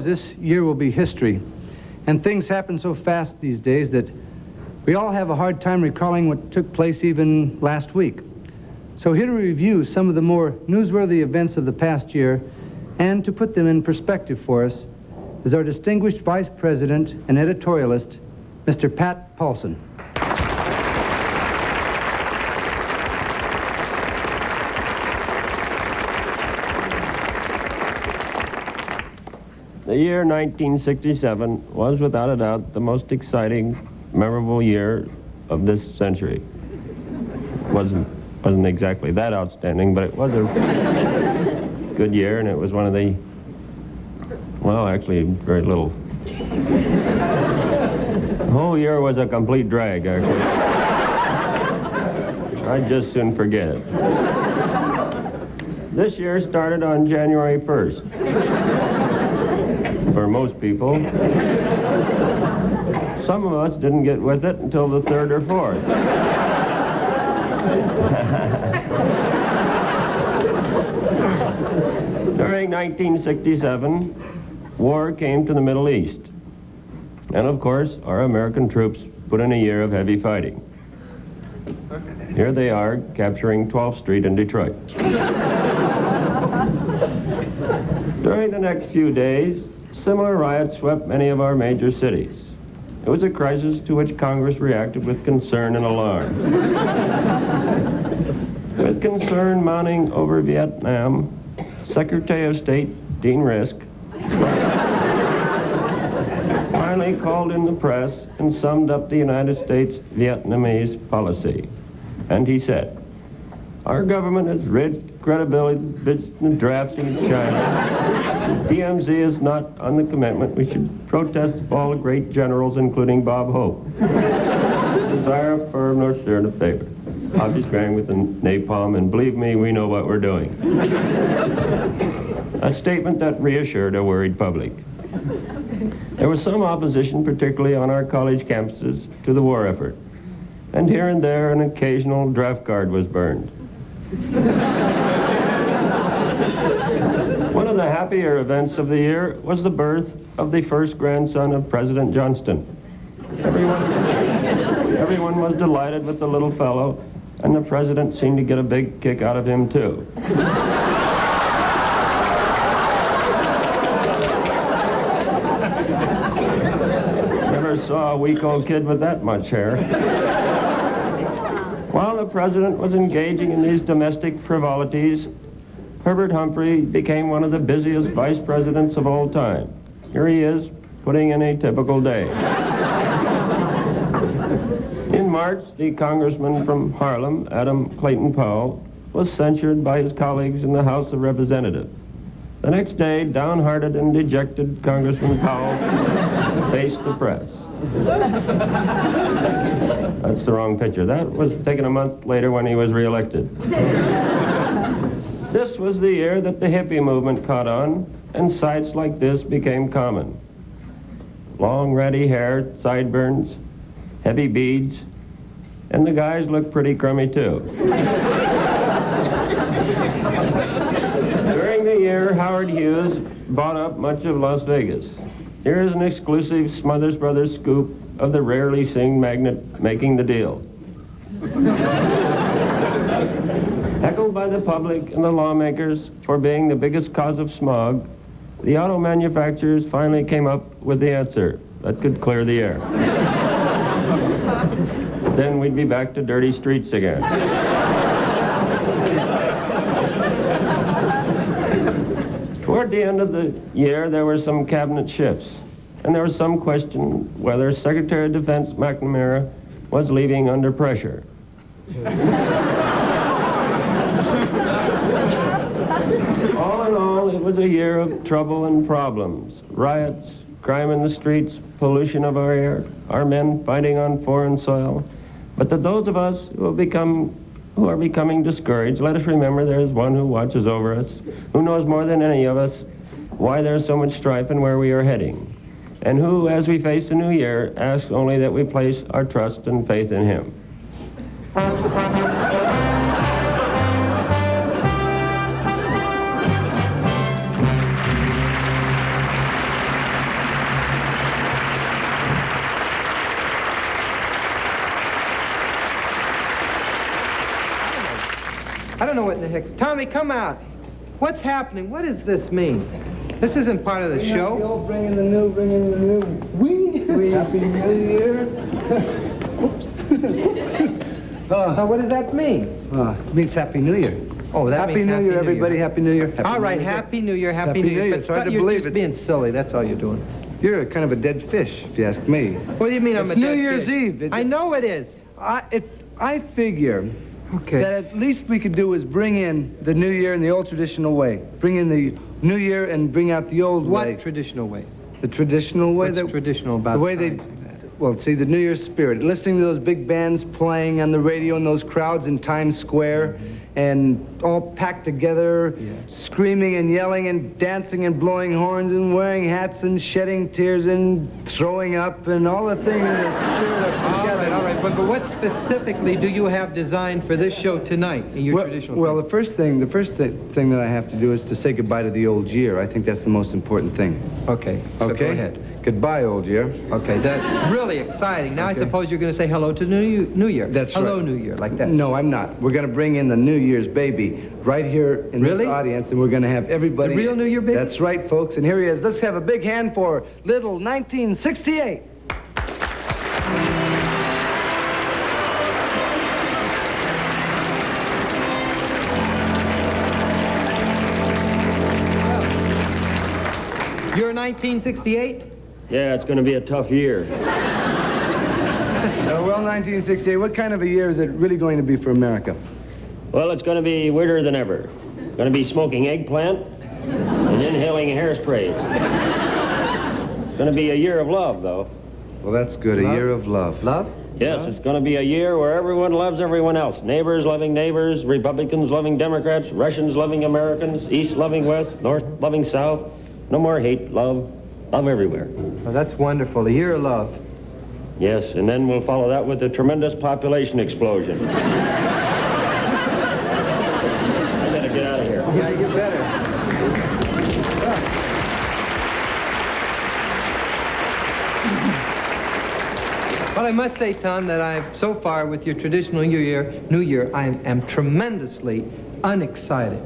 This year will be history, and things happen so fast these days that we all have a hard time recalling what took place even last week. So here to review some of the more newsworthy events of the past year and to put them in perspective for us is our distinguished Vice President and editorialist, Mr. Pat Paulsen. The year 1967 was without a doubt the most exciting, memorable year of this century. Wasn't exactly that outstanding, but it was a good year, and it was one of the, well, actually very little. The whole year was a complete drag, actually. I'd just soon forget it. This year started on January 1st. For most people. Some of us didn't get with it until the 3rd or 4th. During 1967, war came to the Middle East. And of course, our American troops put in a year of heavy fighting. Here they are, capturing 12th Street in Detroit. During the next few days, similar riots swept many of our major cities. It was a crisis to which Congress reacted with concern and alarm. With concern mounting over Vietnam, Secretary of State Dean Risk finally called in the press and summed up the United States Vietnamese policy. And he said, "Our government has rigged credibility in drafting China. DMZ is not on the commitment. We should protest of all the great generals, including Bob Hope. Desire a firm nor share in favor. Obvious grand with the napalm, and believe me, we know what we're doing." A statement that reassured a worried public. There was some opposition, particularly on our college campuses, to the war effort. And here and there, an occasional draft card was burned. One of the happier events of the year was the birth of the first grandson of President Johnston. Everyone was delighted with the little fellow, and the president seemed to get a big kick out of him, too. Never saw a week-old kid with that much hair. While the president was engaging in these domestic frivolities, Herbert Humphrey became one of the busiest vice presidents of all time. Here he is, putting in a typical day. In March, the congressman from Harlem, Adam Clayton Powell, was censured by his colleagues in the House of Representatives. The next day, downhearted and dejected Congressman Powell faced the press. That's the wrong picture. That was taken a month later when he was reelected. This was the year that the hippie movement caught on, and sights like this became common. Long, ratty hair, sideburns, heavy beads, and the guys looked pretty crummy, too. During the year, Howard Hughes bought up much of Las Vegas. Here is an exclusive Smothers Brothers scoop of the rarely seen magnate making the deal. Heckled by the public and the lawmakers for being the biggest cause of smog, the auto manufacturers finally came up with the answer that could clear the air. Then we'd be back to dirty streets again. Toward the end of the year, there were some cabinet shifts, and there was some question whether Secretary of Defense McNamara was leaving under pressure. All in all, it was a year of trouble and problems. Riots, crime in the streets, pollution of our air, our men fighting on foreign soil. But to those of us who are becoming discouraged, let us remember there is one who watches over us, who knows more than any of us why there's so much strife and where we are heading, and who, as we face the new year, asks only that we place our trust and faith in him. don't know what in the heck. Tommy, come out. What's happening? What does this mean? This isn't part of the show. Bring in the new, bring in the new. We. Happy New Year. What does that mean? It means Happy New Year. Oh, that Happy means New Year, everybody. Happy New Year. All right, Happy New Year, Happy New Year. It's hard to you're believe. just being silly. That's all you're doing. You're kind of a dead fish, if you ask me. What do you mean I'm a It's dead New Year's fish? Eve. I know it is. I figure Okay. that at least we could do is bring in the New Year in the old traditional way. Bring in the New Year and bring out the old way. What traditional way? The traditional way. What's traditional about the way they? signs of that? Well, see, the New Year's spirit. Listening to those big bands playing on the radio and those crowds in Times Square, and all packed together, screaming and yelling and dancing and blowing horns and wearing hats and shedding tears and throwing up and all the things in the spirit of together. All right. But what specifically do you have designed for this show tonight in your traditional? Well, the first thing that I have to do is to say goodbye to the old year. I think that's the most important thing. Okay. So Okay. go ahead. Goodbye, old year. Okay, that's really exciting. Now I suppose you're going to say hello to the New Year. That's hello, right. New Year, like that. No, I'm not. We're going to bring in the New Year's baby right here in Really? this audience, and we're going to have everybody. The real New Year baby? That's right, folks. And here he is. Let's have a big hand for little 1968. You're 1968? Yeah, it's going to be a tough year. Well, 1968, what kind of a year is it really going to be for America? Well, it's going to be weirder than ever. Going to be smoking eggplant and inhaling hairsprays. It's going to be a year of love, though. Well, that's good. Love? A year of love. Love? Yes, it's going to be a year where everyone loves everyone else. Neighbors loving neighbors, Republicans loving Democrats, Russians loving Americans, East loving West, North loving South. No more hate, love everywhere. Oh, that's wonderful. A year of love. Yes, and then we'll follow that with a tremendous population explosion. I better get out of here. Yeah, you better. Well, I must say, Tom, that so far with your traditional New Year, I am tremendously unexcited.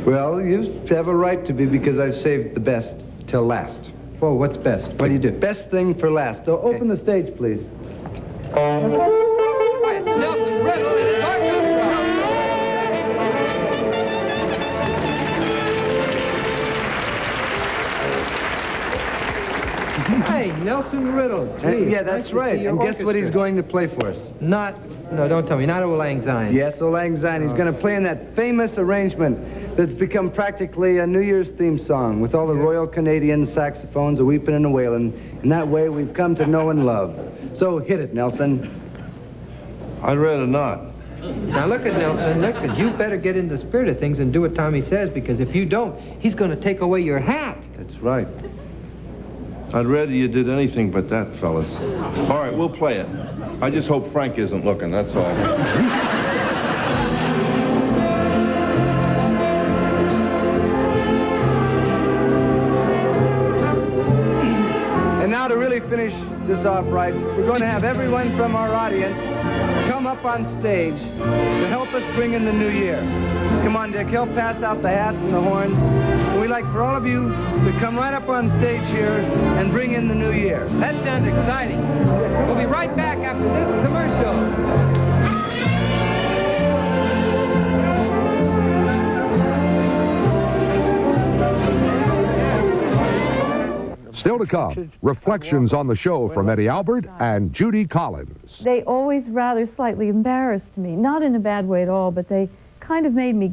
Well, you have a right to be, because I've saved the best till last. Whoa, what's best? What do you do? Best thing for last. So open the stage, please. Why, it's Nelson Riddle and his orchestra. Hey, Nelson Riddle. Gee, Yeah, nice that's to right. see your And guess what he's orchestra. going to play for us? No, don't tell me. Not Old Lang Syne. Yes, Old Lang Syne. He's going to play in that famous arrangement that's become practically a New Year's theme song with all the Royal Canadian saxophones a weeping and a wailing. In that way, we've come to know and love. So hit it, Nelson. I'd rather not. Now look at Nelson. Look, you better get in the spirit of things and do what Tommy says, because if you don't, he's going to take away your hat. That's right. I'd rather you did anything but that, fellas. All right, we'll play it. I just hope Frank isn't looking, that's all. And now to really finish this off right, we're going to have everyone from our audience come up on stage to help us bring in the new year. Come on, Dick. He'll pass out the hats and the horns. And we'd like for all of you to come right up on stage here and bring in the new year. That sounds exciting. We'll be right back after this commercial. Still to come, reflections on the show from Eddie Albert and Judy Collins. They always rather slightly embarrassed me, not in a bad way at all, but they kind of made me